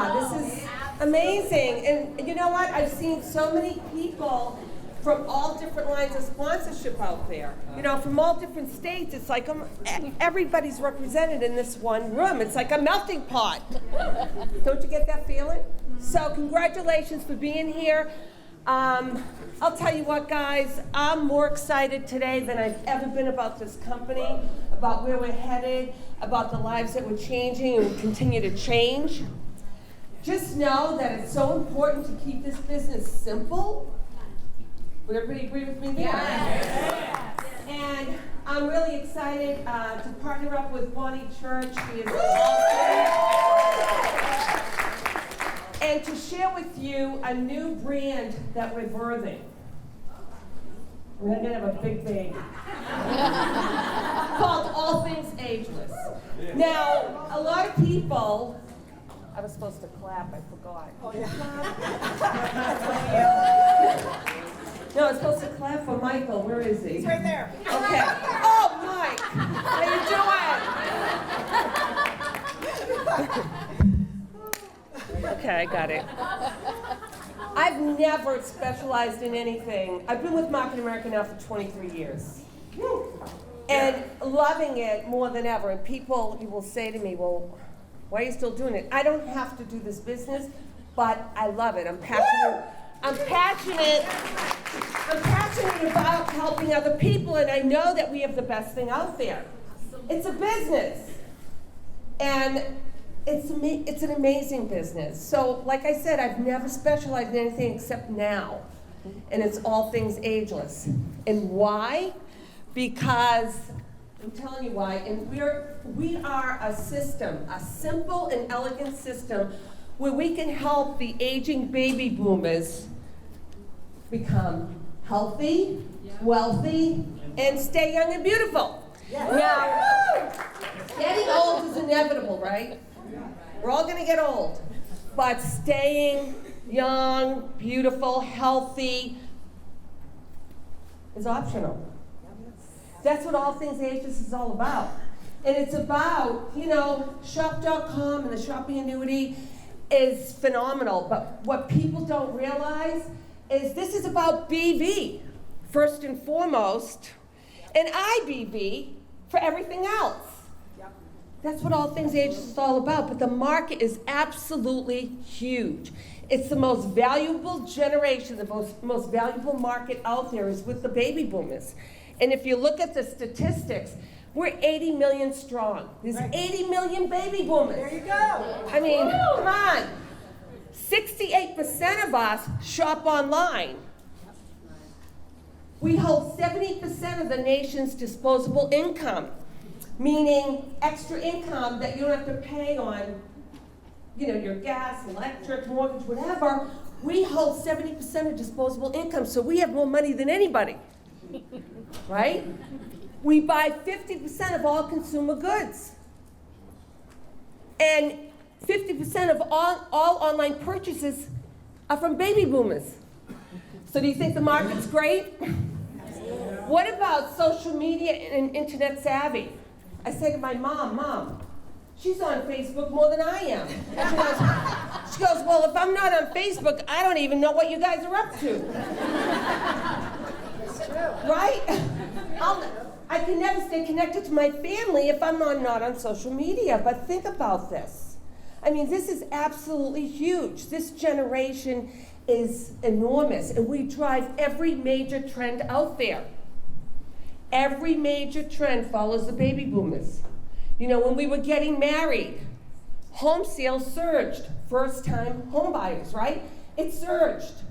Yeah, this is amazing. And you know what? I've seen so many people from all different lines of sponsorship out there. You know, from all different states. It's like everybody's represented in this one room. It's like a melting pot. Don't you get that feeling? So congratulations for being here. I'll tell you what, guys, I'm more excited today than I've ever been about this company, about where we're headed, about the lives that we're changing and continue to change. Just know that it's so important to keep this business simple. Would everybody agree with me there? Yeah. And I'm really excited to partner up with Bonnie Church. She is awesome. And to share with you a new brand that we're birthing. We're going to have a big baby. Called All Things Ageless. Now, a lot of people, I was supposed to clap, I forgot. Oh, yeah. No, I was supposed to clap for Michael. Where is he? He's right there. Okay. Oh, Mike. How you doing? Okay, I got it. I've never specialized in anything. I've been with Market America now for 23 years. And loving it more than ever. And people, you will say to me, well, why are you still doing it? I don't have to do this business, but I love it. I'm passionate. I'm passionate about helping other people, and I know that we have the best thing out there. It's a business. And it's an amazing business. So, like I said, I've never specialized in anything except now. And it's all things ageless. And why? Because, I'm telling you why, and we are a system, a simple and elegant system where we can help the aging baby boomers become healthy, wealthy, and stay young and beautiful. Now, getting old is inevitable, right? We're all going to get old, but staying young, beautiful, healthy is optional. That's what All Things Ageless is all about. And it's about, you know, shop.com and the shopping annuity is phenomenal, but what people don't realize is this is about BV, first and foremost, and IBB for everything else. That's what All Things Ageless is all about, but the market is absolutely huge. It's the most valuable generation, the most valuable market out there is with the baby boomers. And if you look at the statistics, we're 80 million strong. There's 80 million baby boomers. There you go. I mean, come on. 68% of us shop online. We hold 70% of the nation's disposable income, meaning extra income that you don't have to pay on, you know, your gas, electric, mortgage, whatever. We hold 70% of disposable income, so we have more money than anybody, right? We buy 50% of all consumer goods. And 50% of all online purchases are from baby boomers. So do you think the market's great? What about social media and internet savvy? I say to my mom, she's on Facebook more than I am. She goes, well, if I'm not on Facebook, I don't even know what you guys are up to. It's true. Right? I can never stay connected to my family if I'm not on social media. But think about this. I mean, this is absolutely huge. This generation is enormous, and we drive every major trend out there. Every major trend follows the baby boomers. You know, when we were getting married, home sales surged. First-time home buyers, right? It surged.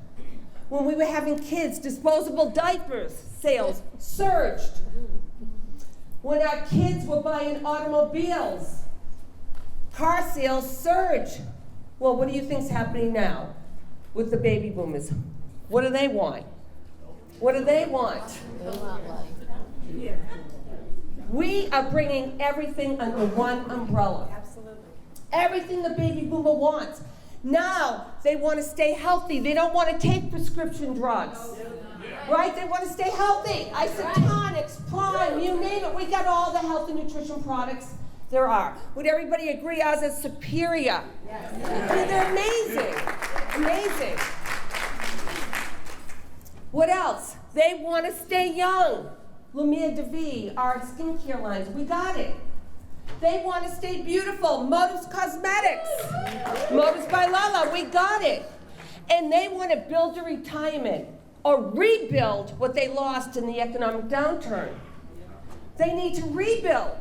When we were having kids, disposable diapers sales surged. When our kids were buying automobiles, car sales surged. Well, what do you think's happening now with the baby boomers? What do they want? What do they want? We are bringing everything under one umbrella. Absolutely. Everything the baby boomer wants. Now they want to stay healthy. They don't want to take prescription drugs. Right? They want to stay healthy. Isotonics, Prime, you name it. We got all the health and nutrition products There are. Would everybody agree ours is superior? Yes. I mean, they're amazing. Amazing. What else? They want to stay young. Lumiere de Vie, our skincare lines, we got it. They want to stay beautiful. Motives Cosmetics. Motives by Lala, we got it. And they want to build a retirement or rebuild what they lost in the economic downturn. They need to rebuild.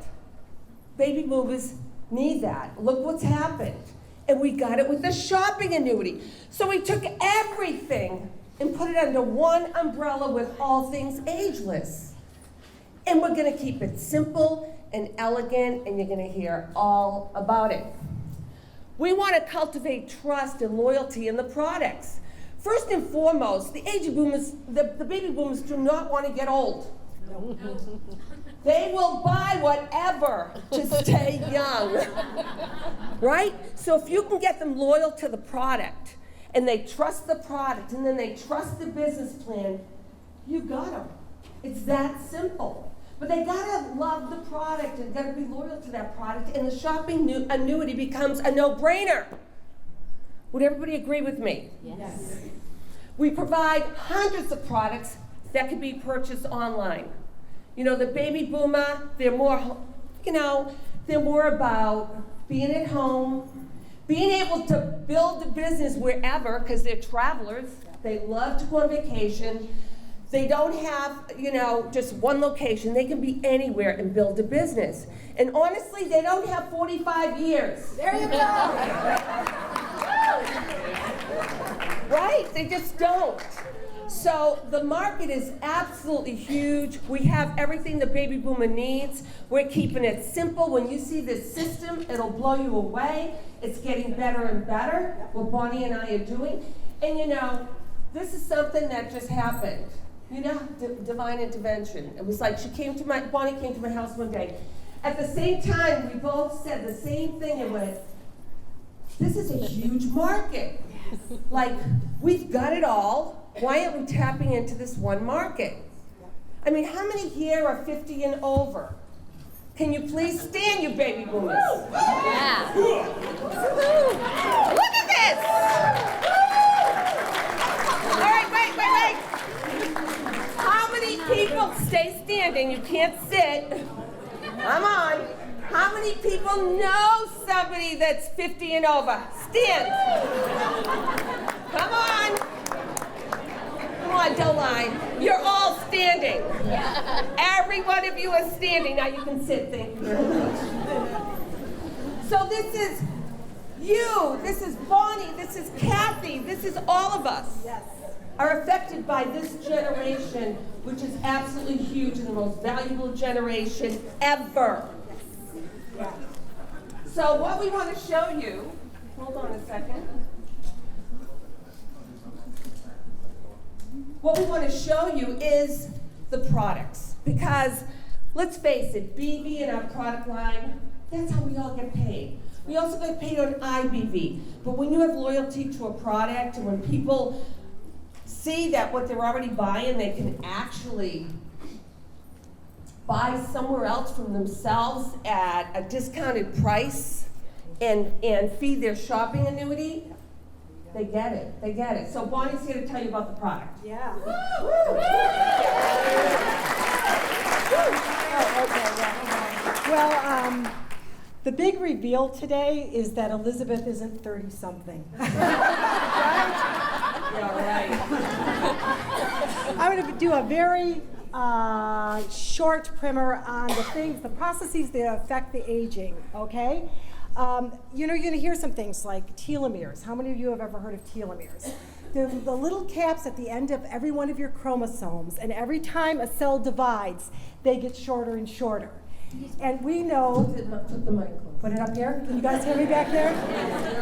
Baby boomers need that. Look what's happened. And we got it with the shopping annuity. So we took everything and put it under one umbrella with all things ageless. And we're going to keep it simple and elegant, and you're going to hear all about it. We want to cultivate trust and loyalty in the products. First and foremost, the baby boomers do not want to get old. They will buy whatever to stay young, right? So if you can get them loyal to the product, and they trust the product, and then they trust the business plan, you got them. It's that simple. But they gotta love the product and gotta be loyal to that product, and the shopping annuity becomes a no-brainer. Would everybody agree with me? Yes. We provide hundreds of products that can be purchased online. You know, the baby boomer, they're more, they're more about being at home, being able to build a business wherever, because they're travelers. They love to go on vacation. They don't have, just one location. They can be anywhere and build a business. And honestly, they don't have 45 years. There you go. Right? They just don't. So the market is absolutely huge. We have everything the baby boomer needs. We're keeping it simple. When you see this system, it'll blow you away. It's getting better and better, what Bonnie and I are doing. And this is something that just happened. Divine intervention. It was like Bonnie came to my house one day. At the same time, we both said the same thing and went, this is a huge market. Yes. Like, we've got it all. Why aren't we tapping into this one market? I mean, how many here are 50 and over? Can you please stand, you baby boomers? Yeah. Look at this! All right, wait. How many people, stay standing, you can't sit. Come on. How many people know somebody that's 50 and over? Stand. Come on. Come on, don't lie. You're all standing. Every one of you is standing. Now you can sit, thank you very much. So this is you, this is Bonnie, this is Kathy, this is all of us. Yes. Are affected by this generation, which is absolutely huge and the most valuable generation ever. Yeah. So what we want to show you, hold on a second. What we want to show you is the products. Because let's face it, BB and our product line, that's how we all get paid. We also get paid on IBV. But when you have loyalty to a product and when people see that what they're already buying, they can actually buy somewhere else from themselves at a discounted price and feed their shopping annuity, they get it. So Bonnie's here to tell you about the product. Yeah. Well, the big reveal today is that Elizabeth isn't 30-something. Right? Yeah, right. I'm going to do a very short primer on the processes that affect the aging, okay? You're going to hear some things like telomeres. How many of you have ever heard of telomeres? They're the little caps at the end of every one of your chromosomes, and every time a cell divides, they get shorter and shorter. And we know... Put the mic close. Put it up here. Can you guys hear me back there?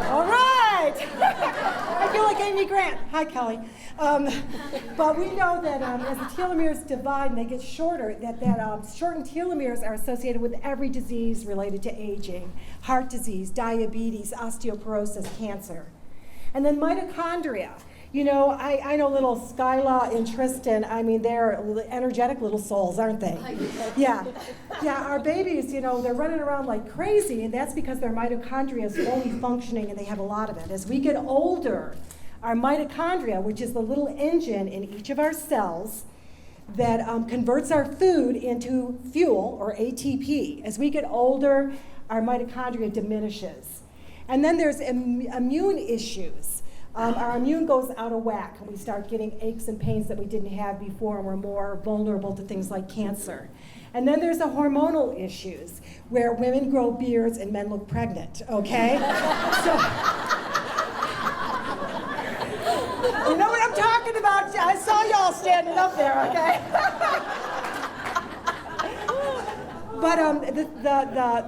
All right! I feel like Amy Grant. Hi, Kelly. But we know that as the telomeres divide and they get shorter, that shortened telomeres are associated with every disease related to aging. Heart disease, diabetes, osteoporosis, cancer. And then mitochondria. You know, I know little Skyla and Tristan, I mean, they're energetic little souls, aren't they? Yeah. Yeah, our babies, you know, they're running around like crazy, and that's because their mitochondria is fully functioning and they have a lot of it. As we get older, our mitochondria, which is the little engine in each of our cells that converts our food into fuel, or ATP. As we get older, our mitochondria diminishes. And then there's immune issues. Our immune goes out of whack, and we start getting aches and pains that we didn't have before, and we're more vulnerable to things like cancer. And then there's the hormonal issues, where women grow beards and men look pregnant, okay? So, you know what I'm talking about? I saw y'all standing up there, okay? But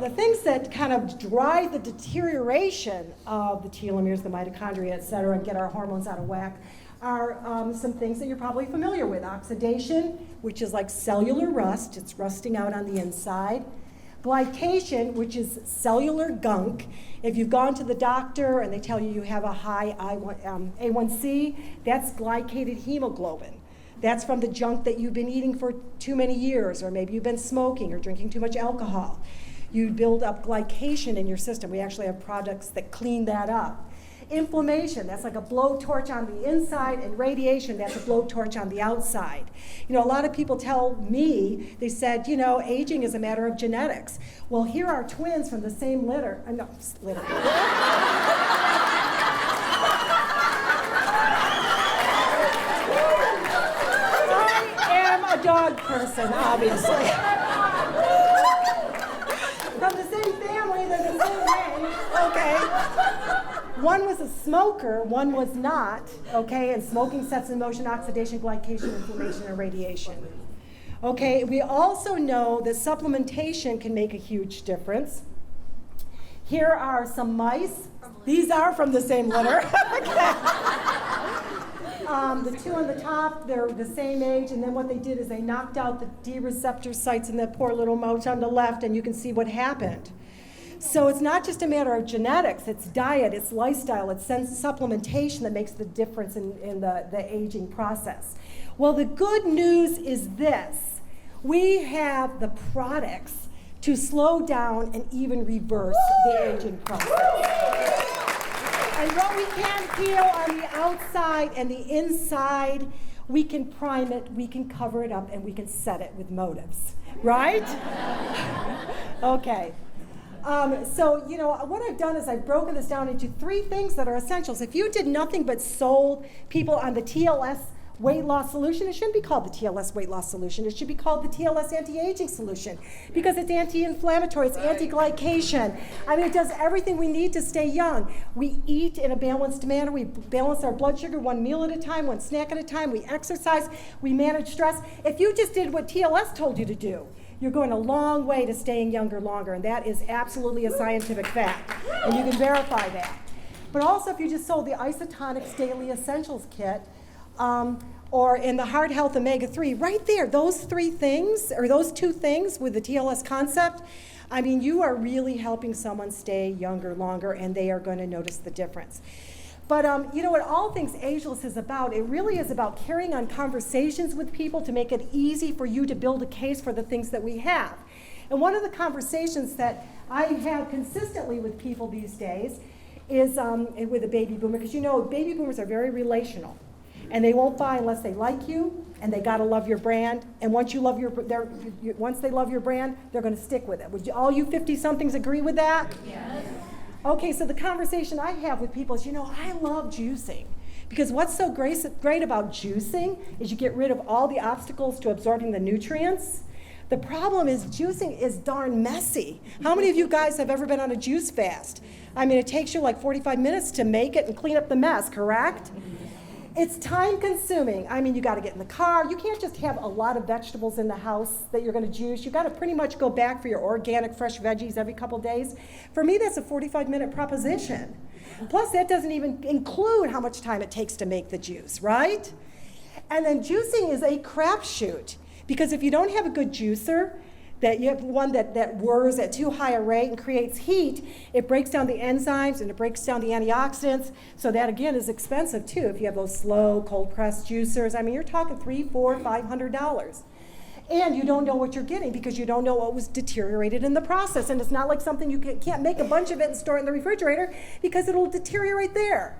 the things that kind of drive the deterioration of the telomeres, the mitochondria, et cetera, and get our hormones out of whack are some things that you're probably familiar with. Oxidation, which is like cellular rust. It's rusting out on the inside. Glycation, which is cellular gunk. If you've gone to the doctor and they tell you you have a high A1C, that's glycated hemoglobin. That's from the junk that you've been eating for too many years, or maybe you've been smoking or drinking too much alcohol. You build up glycation in your system. We actually have products that clean that up. Inflammation, that's like a blowtorch on the inside, and radiation, that's a blowtorch on the outside. You know, a lot of people tell me, they said, you know, aging is a matter of genetics. Well, here are twins from the same litter. A dog person, obviously. From the same family, they're the same age, okay? One was a smoker, one was not, okay? And smoking sets in motion oxidation, glycation, inflammation, and radiation. Okay, we also know that supplementation can make a huge difference. Here are some mice. These are from the same litter. Okay. The two on the top, they're the same age, and then what they did is they knocked out the D receptor sites in that poor little mouse on the left, and you can see what happened. So it's not just a matter of genetics, it's diet, it's lifestyle, it's supplementation that makes the difference in the aging process. Well, the good news is this. We have the products to slow down and even reverse the aging process. And what we can't heal on the outside and the inside, we can prime it, we can cover it up, and we can set it with motives, right? Okay. So, you know, what I've done is I've broken this down into 3 things that are essentials. If you did nothing but sold people on the TLS weight loss solution, it shouldn't be called the TLS weight loss solution. It should be called the TLS anti-aging solution, because it's anti-inflammatory, it's anti-glycation. I mean, it does everything we need to stay young. We eat in a balanced manner. We balance our blood sugar 1 meal at a time, 1 snack at a time. We exercise. We manage stress. If you just did what TLS told you to do, you're going a long way to staying younger longer, and that is absolutely a scientific fact, and you can verify that. But also, if you just sold the Isotonics Daily Essentials Kit, or in the Heart Health Omega-3, right there, those 3 things, or those 2 things with the TLS concept, I mean, you are really helping someone stay younger longer, and they are going to notice the difference. But you know what all things Ageless is about? It really is about carrying on conversations with people to make it easy for you to build a case for the things that we have. And one of the conversations that I have consistently with people these days is with a baby boomer, because you know baby boomers are very relational. And they won't buy unless they like you, and they gotta love your brand. And once they love your brand, they're gonna stick with it. Would all you 50-somethings agree with that? Yes. Okay, so the conversation I have with people is, you know, I love juicing. Because what's so great about juicing is you get rid of all the obstacles to absorbing the nutrients. The problem is juicing is darn messy. How many of you guys have ever been on a juice fast? I mean, it takes you like 45 minutes to make it and clean up the mess, correct? It's time consuming. I mean, you got to get in the car. You can't just have a lot of vegetables in the house that you're going to juice. You got to pretty much go back for your organic fresh veggies every couple days. For me, that's a 45-minute proposition. Plus, that doesn't even include how much time it takes to make the juice, right? And then juicing is a crapshoot, because if you don't have a good juicer, that you have one that whirs at too high a rate and creates heat, it breaks down the enzymes and it breaks down the antioxidants. So that again is expensive too. If you have those slow cold pressed juicers, I mean, you're talking $300, $400, $500. And you don't know what you're getting because you don't know what was deteriorated in the process. And it's not like something you can't make a bunch of it and store it in the refrigerator because it'll deteriorate there.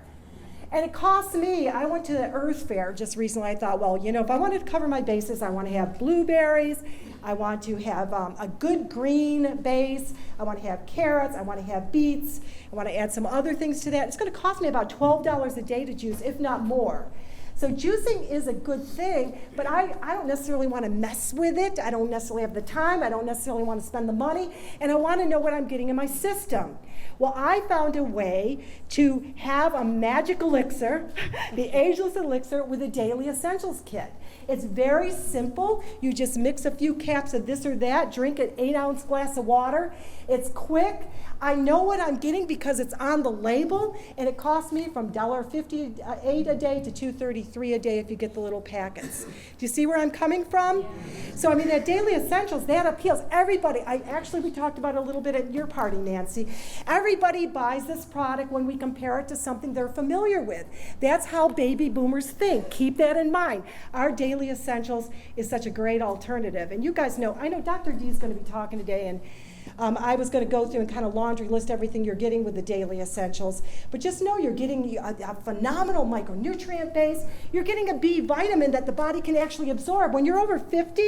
And it costs me, I went to the Earth Fair just recently. I thought, well, if I wanted to cover my bases, I want to have blueberries, I want to have a good green base, I want to have carrots, I want to have beets, I want to add some other things to that. It's going to cost me about $12 a day to juice, if not more. So juicing is a good thing, but I don't necessarily want to mess with it. I don't necessarily have the time. I don't necessarily want to spend the money, and I want to know what I'm getting in my system. Well, I found a way to have a magic elixir, the Ageless elixir with a daily essentials kit. It's very simple. You just mix a few caps of this or that, drink an 8-ounce glass of water. It's quick. I know what I'm getting because it's on the label, and it costs me from $1.58 a day to $2.33 a day if you get the little packets. Do you see where I'm coming from? So, I mean, that daily essentials, that appeals. Everybody, we talked about it a little bit at your party, Nancy. Everybody buys this product when we compare it to something they're familiar with. That's how baby boomers think. Keep that in mind. Our daily essentials is such a great alternative. And you guys know, I know Dr. D is going to be talking today, and I was going to go through and kind of laundry list everything you're getting with the daily essentials. But just know you're getting a phenomenal micronutrient base. You're getting a B vitamin that the body can actually absorb. When you're over 50,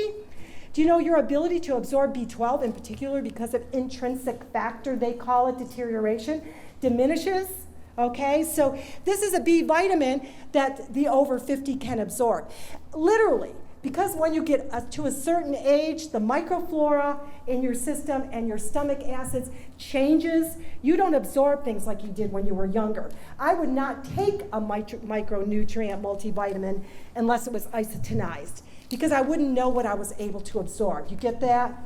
do you know your ability to absorb B12 in particular because of intrinsic factor, they call it, deterioration, diminishes? Okay, so this is a B vitamin that the over 50 can absorb. Literally. Because when you get to a certain age, the microflora in your system and your stomach acids changes. You don't absorb things like you did when you were younger. I would not take a micronutrient multivitamin unless it was isotonized because I wouldn't know what I was able to absorb. You get that?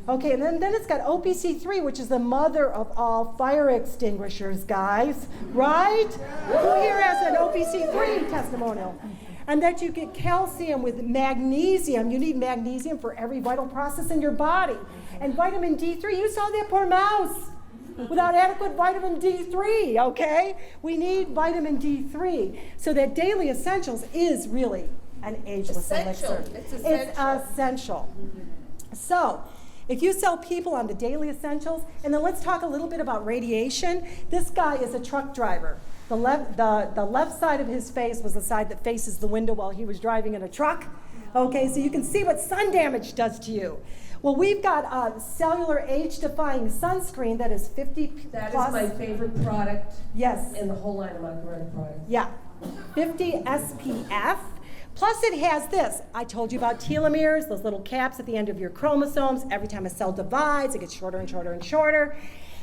Okay, and then it's got OPC3, which is the mother of all fire extinguishers, guys, right? Who here has an OPC3 testimonial? And that you get calcium with magnesium. You need magnesium for every vital process in your body. And vitamin D3, you saw that poor mouse without adequate vitamin D3, okay? We need vitamin D3. So that daily essentials is really an ageless elixir. It's essential. It's essential. So, if you sell people on the daily essentials, and then let's talk a little bit about radiation. This guy is a truck driver. The left side of his face was the side that faces the window while he was driving in a truck. Okay, so you can see what sun damage does to you. Well, we've got a cellular age-defying sunscreen that is 50 That plus. is my favorite product. Yes. In the whole line of Macaroni products. Yeah, 50 SPF. Plus it has this. I told you about telomeres, those little caps at the end of your chromosomes. Every time a cell divides, it gets shorter and shorter and shorter.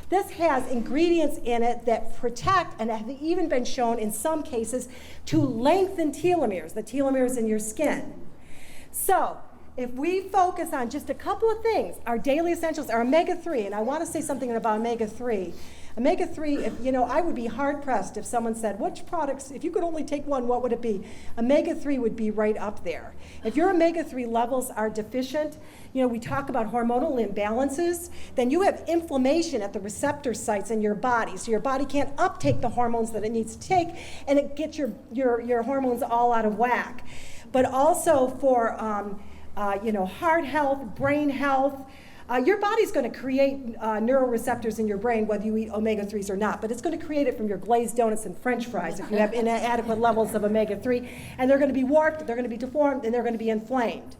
This has ingredients in it that protect and have even been shown in some cases to lengthen telomeres, the telomeres in your skin. So if we focus on just a couple of things, our daily essentials are omega-3, and I want to say something about omega-3. Omega-3, I would be hard-pressed if someone said, which products, if you could only take one, what would it be? Omega-3 would be right up there. If your omega-3 levels are deficient, we talk about hormonal imbalances, then you have inflammation at the receptor sites in your body. So your body can't uptake the hormones that it needs to take, and it gets your hormones all out of whack. But also for heart health, brain health, your body's going to create neuroreceptors in your brain whether you eat omega-3s or not, but it's going to create it from your glazed donuts and french fries if you have inadequate levels of omega-3, and they're going to be warped, they're going to be deformed, and they're going to be inflamed.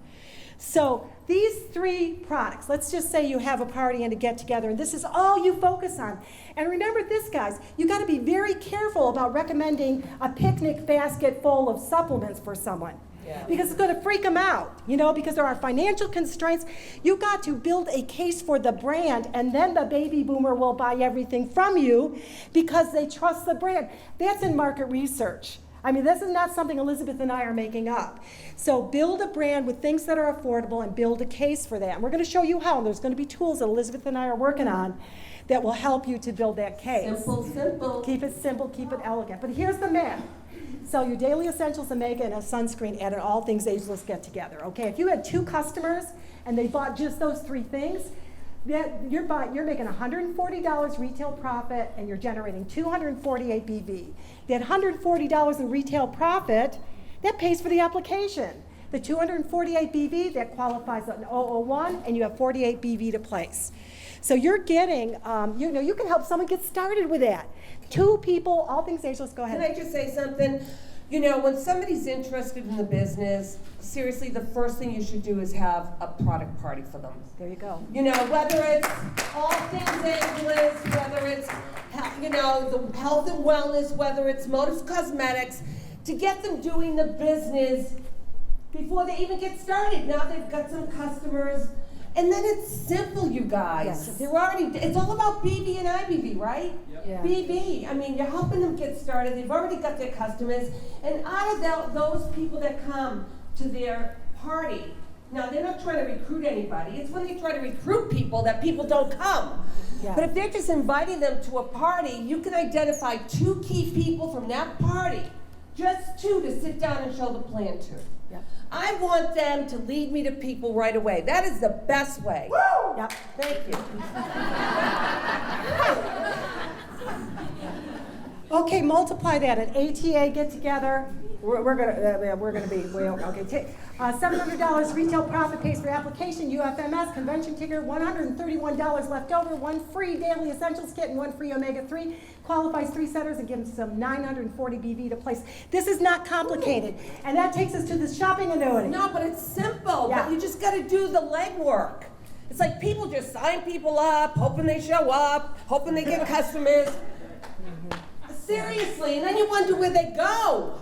So these 3 products, let's just say you have a party and a get-together, and this is all you focus on. And remember this, guys, you got to be very careful about recommending a picnic basket full of supplements for someone. Yeah. Because it's going to freak them out, because there are financial constraints. You got to build a case for the brand, and then the baby boomer will buy everything from you because they trust the brand. That's in market research. I mean, this is not something Elizabeth and I are making up. So build a brand with things that are affordable and build a case for that. And we're going to show you how. And there's going to be tools that Elizabeth and I are working on that will help you to build that case. Simple. Keep it simple, keep it elegant. But here's the math. Sell your daily essentials, Omega, and a sunscreen at an All Things Ageless get together. Okay, if you had 2 customers and they bought just those 3 things, you're making $140 retail profit and you're generating 248 BV. That $140 in retail profit, that pays for the application. The 248 BV, that qualifies an 001, and you have 48 BV to place. So you're getting, you can help someone get started with that. 2 people, All Things Ageless, go ahead. Can I just say something? You know, when somebody's interested in the business, seriously, the first thing you should do is have a product party for them. There you go. You know, whether it's All Things Ageless, whether it's, you know, the health and wellness, whether it's Motives Cosmetics, to get them doing the business before they even get started. Now they've got some customers. And then it's simple, you guys. Yes. They're already, it's all about BB and IBV, right? Yep. Yeah. BB, I mean, you're helping them get started. They've already got their customers. And out of those people that come to their party, now they're not trying to recruit anybody. It's when they try to recruit people that people don't come. Yeah. But if they're just inviting them to a party, you can identify 2 key people from that party, just 2 to sit down and show the plan to. Yep. I want them to lead me to people right away. That is the best way. Woo! Yep. Thank you. Okay, multiply that. An ATA get together. We're gonna be way over. Okay, $700 retail profit pays for application. UFMS convention ticket. $131 left over. 1 free daily essentials kit and 1 free omega-3. Qualifies 3 setters and gives them 940 BV to place. This is not complicated, and that takes us to the shopping annuity. No, but it's simple. Yeah. But you just got to do the legwork. It's like people just sign people up, hoping they show up, hoping they get customers. Seriously, and then you wonder where they go.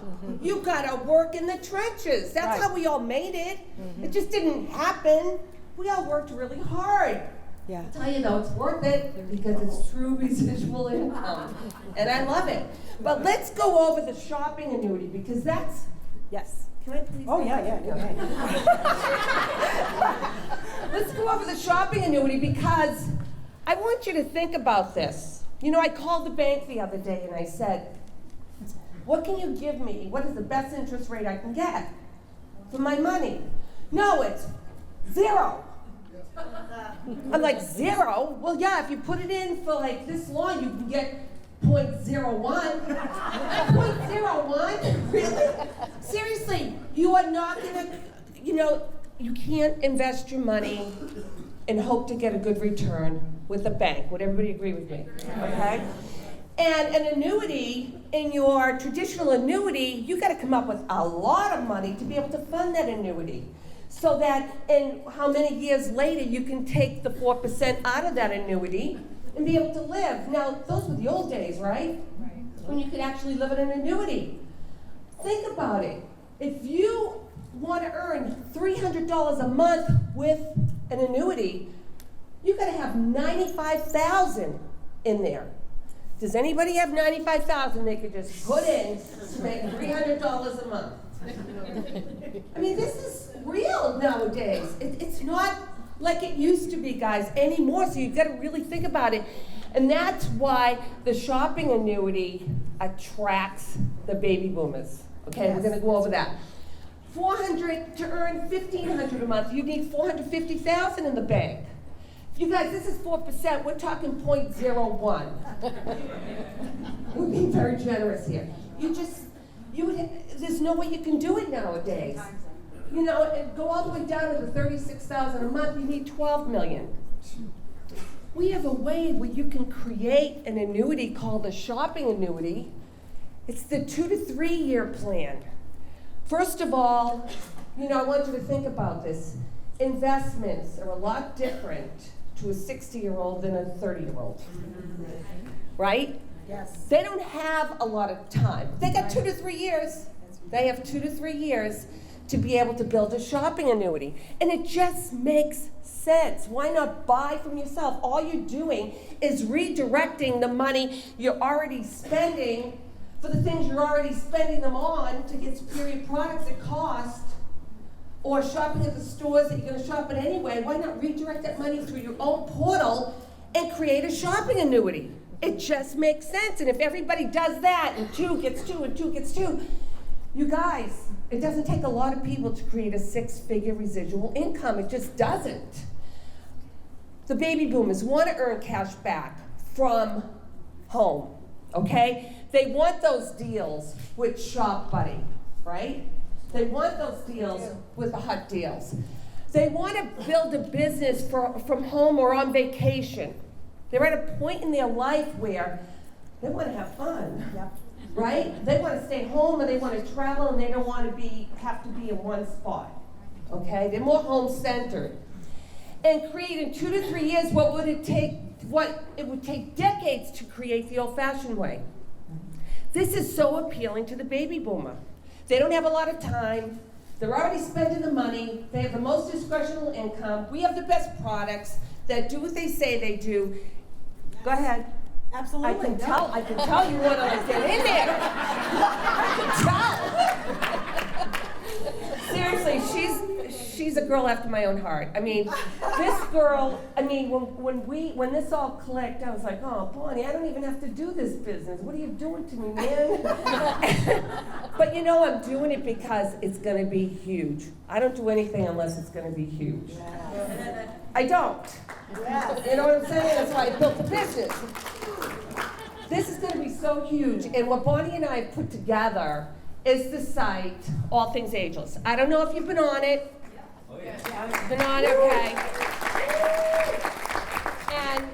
You gotta work in the trenches. That's Right. how we all made it. It just didn't happen. We all worked really hard. Yeah. I tell you though, it's worth it because it's true residual income, and I love it. But let's go over the shopping annuity because that's. Yes. Can I please? Oh yeah. Okay. Let's go over the shopping annuity because I want you to think about this. You know, I called the bank the other day and I said, what can you give me? What is the best interest rate I can get for my money? No, it's 0. I'm like, 0? Well, yeah, if you put it in for like this long, you can get 0.01. 0.01? Really? Seriously, you are not gonna, you can't invest your money and hope to get a good return with a bank. Would everybody agree with me? Okay? And an annuity, in your traditional annuity, you gotta come up with a lot of money to be able to fund that annuity. So that in how many years later you can take the 4% out of that annuity and be able to live. Now, those were the old days, right? When you could actually live in an annuity. Think about it. If you want to earn $300 a month with an annuity, you got to have $95,000 in there. Does anybody have $95,000 they could just put in to make $300 a month? I mean, this is real nowadays. It's not like it used to be, guys, anymore. So you've got to really think about it. And that's why the shopping annuity attracts the baby boomers. Okay, Yes. we're going to go over that. $400 to earn $1,500 a month. You need $450,000 in the bank. You guys, this is 4%. We're talking 0.01. We're being very generous here. There's no way you can do it nowadays. You know, and go all the way down to the $36,000 a month. You need $12 million. We have a way where you can create an annuity called a shopping annuity. It's the 2 to 3 year plan. First of all, I want you to think about this. Investments are a lot different to a 60-year-old than a 30-year-old. Right? Yes. They don't have a lot of time. They got 2 to 3 years. They have 2 to 3 years to be able to build a shopping annuity. And it just makes sense. Why not buy from yourself? All you're doing is redirecting the money you're already spending for the things you're already spending them on to get superior products at cost, or shopping at the stores that you're going to shop at anyway, why not redirect that money through your own portal and create a shopping annuity? It just makes sense. And if everybody does that, and 2 gets 2 and 2 gets 2, you guys, it doesn't take a lot of people to create a 6-figure residual income. It just doesn't. The baby boomers want to earn cash back from home, okay? They want those deals with Shop Buddy, right? They want those deals with the hot deals. They want to build a business from home or on vacation. They're at a point in their life where they want to have fun, right? They want to stay home and they want to travel and they don't want to have to be in one spot, okay? They're more home-centered. And create in 2 to 3 years what it would take decades to create the old-fashioned way. This is so appealing to the baby boomer. They don't have a lot of time. They're already spending the money. They have the most discretionary income. We have the best products that do what they say they do. Go ahead. Absolutely. I can tell you want to get in there. I can tell. Seriously, she's a girl after my own heart. I mean, this girl, when this all clicked, I was like, oh, Bonnie, I don't even have to do this business. What are you doing to me, man? But you know, I'm doing it because it's going to be huge. I don't do anything unless it's going to be huge. Yes. I don't. Yes. You know what I'm saying? That's why I built the business. This is going to be so huge. And what Bonnie and I have put together is the site, All Things Ageless. I don't know if you've been on it. Oh, yeah. Yeah, been on it, okay. And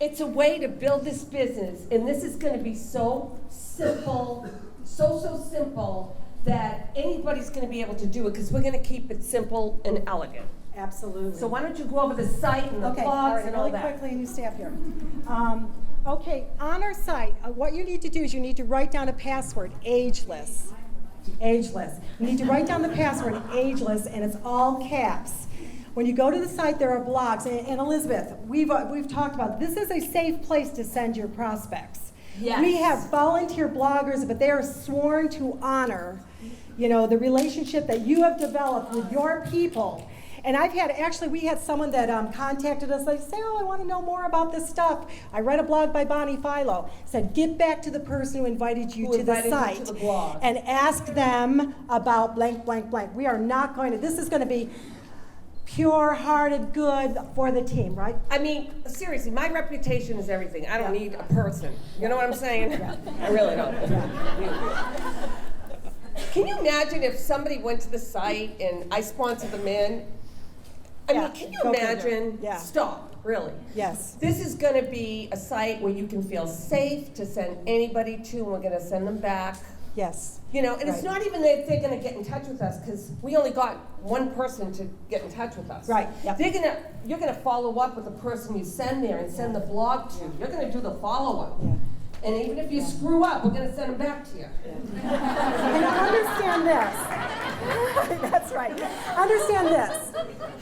it's a way to build this business, and this is going to be so simple, so simple that anybody's going to be able to do it because we're going to keep it simple and elegant. Absolutely. So why don't you go over the site and the Okay, blogs and all really that? quickly, and you stay up here. Okay, on our site, what you need to do is you need to write down a password, Ageless. Ageless. You need to write down the password, Ageless, and it's all caps. When you go to the site, there are blogs. And Elizabeth, we've talked about this is a safe place to send your prospects. Yes. We have volunteer bloggers, but they are sworn to honor, the relationship that you have developed with your people. And we had someone that contacted us, they say, oh, I want to know more about this stuff. I read a blog by Bonnie Philo, said, get back to the person who invited you to the site and ask them about blank, blank, blank. We are not going to, this is going to be pure-hearted good for the team, right? I mean, seriously, my reputation is everything. I don't need a person. You know what I'm saying? I really don't. Can you imagine if somebody went to the site and I sponsored them in? I mean, can you imagine? Yeah. Stop, really. Yes. This is going to be a site where you can feel safe to send anybody to, and we're going to send them back. Yes. And it's not even that they're going to get in touch with us because we only got one person to get in touch with us. Right. Yep. You're going to follow up with the person you send there and send the blog to. You're going to do the follow-up. Yeah. And even if you screw up, we're going to send them back to you. And understand this. That's right. Understand this.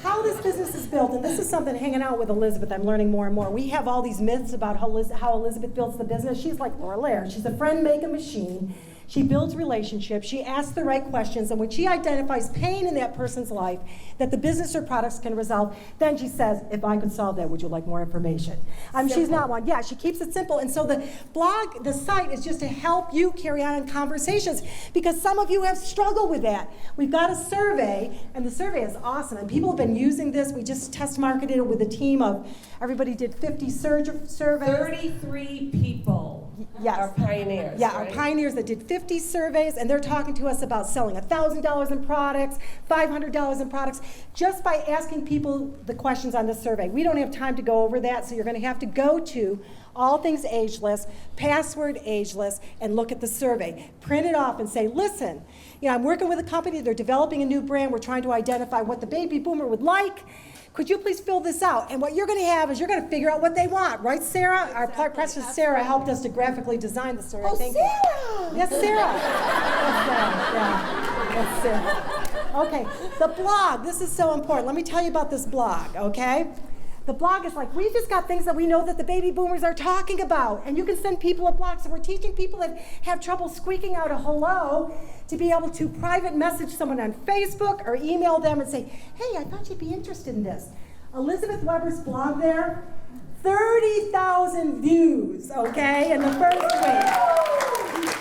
How this business is built, and this is something hanging out with Elizabeth, I'm learning more and more. We have all these myths about how Elizabeth builds the business. She's like Laura Lair. She's a friend, make a machine. She builds relationships, she asks the right questions, and when she identifies pain in that person's life that the business or products can resolve, then she says, if I could solve that, would you like more information? She's not one. Yeah, she keeps it simple. And so the blog, the site is just to help you carry on conversations because some of you have struggled with that. We've got a survey, and the survey is awesome, and people have been using this. We just test marketed it with a team of, everybody did 50 surveys. 33 people. Yes. Our pioneers. Yeah, right? Our pioneers that did 50 surveys, and they're talking to us about selling $1,000 in products, $500 in products, just by asking people the questions on the survey. We don't have time to go over that, so you're going to have to go to All Things Ageless, password Ageless, and look at the survey. Print it off and say, listen, I'm working with a company, they're developing a new brand, we're trying to identify what the baby boomer would like. Could you please fill this out? And what you're going to have is you're going to figure out what they want, right, Sarah? Exactly. Our precious Sarah helped us to graphically design the survey. Oh, Thank Sarah! You. Yes, Sarah. That's Sarah. Okay, the blog. This is so important. Let me tell you about this blog, okay? The blog is like, we just got things that we know that the baby boomers are talking about. And you can send people a blog. So we're teaching people that have trouble squeaking out a hello to be able to private message someone on Facebook or email them and say, hey, I thought you'd be interested in this. Elizabeth Weber's blog there, 30,000 views, okay, in the first week.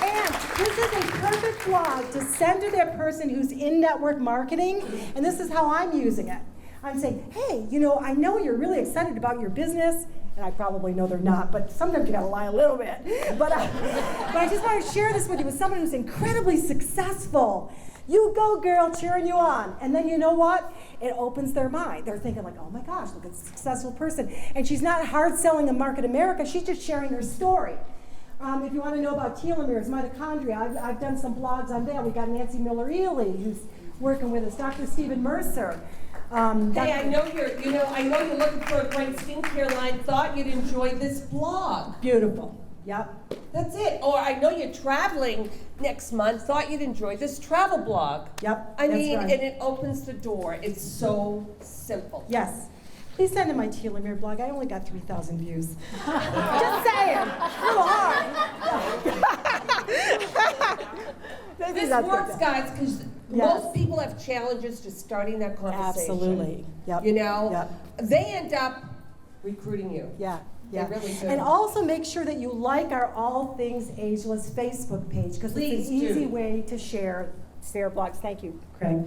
And this is a perfect blog to send to that person who's in network marketing, and this is how I'm using it. I'm saying, hey, you know, I know you're really excited about your business, and I probably know they're not, but sometimes you gotta lie a little bit. But I just want to share this with you with someone who's incredibly successful. You go, girl, cheering you on. And then you know what? It opens their mind. They're thinking like, oh my gosh, look at this successful person. And she's not hard selling a Market America, she's just sharing her story. If you want to know about telomeres, mitochondria, I've done some blogs on that. We got Nancy Miller-Ely, who's working with us, Dr. Stephen Mercer. Hey, I know you're looking for a great skincare line. Thought you'd enjoy this blog. Beautiful. Yep. That's it. Or I know you're traveling next month. Thought you'd enjoy this travel blog. Yep. I mean, right. and it opens the door. It's so simple. Yes. Please send in my telomere blog. I only got 3,000 views. Just saying. A little hard. This works, guys, because most people have challenges just starting that conversation. Absolutely. Yep. You know, Yep. they end up recruiting you. Yeah. They really do. And also make sure that you like our All Things Ageless Facebook page, because it's an easy way to share blogs. Thank you, Craig.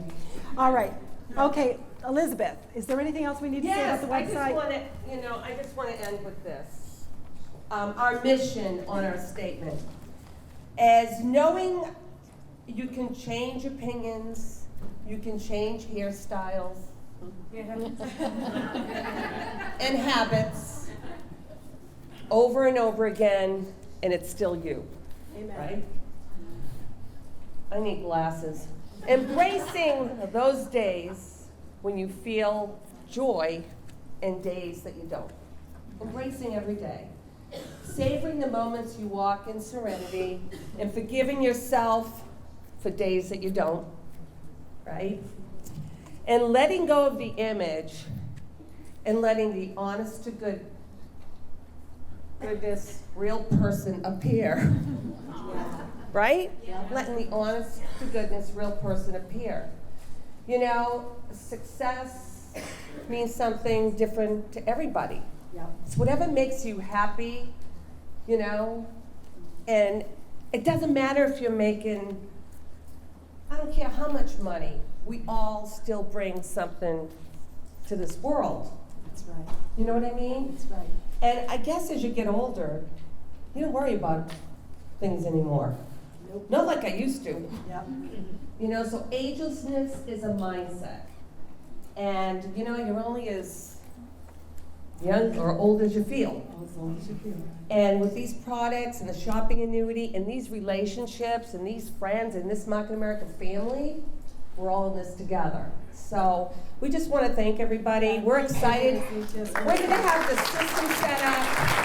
All right. Okay, Elizabeth, is there anything else we need to say about the website? I just want to end with this. Our mission on our statement as knowing you can change opinions, you can change hairstyles, and habits over and over again, and it's still you. Amen. Right? I need glasses. Embracing those days when you feel joy and days that you don't. Embracing every day. Savoring the moments you walk in serenity and forgiving yourself for days that you don't, right? And letting go of the image and letting the honest to goodness real person appear. Right? Yeah. Letting the honest to goodness real person appear. You know, success means something different to everybody. Yeah. It's whatever makes you happy, you know, and it doesn't matter if you're making, I don't care how much money, we all still bring something to this world. That's right. You know what I mean? That's right. And I guess as you get older, you don't worry about things anymore. Nope. Not like I used to. Yep. You know, so agelessness is a mindset. And, you know, you're only as young or old as you feel. As long as you feel. And with these products and the shopping annuity and these relationships and these friends and this Market America family, we're all in this together. So we just want to thank everybody. We're excited. We're going to have the system set up.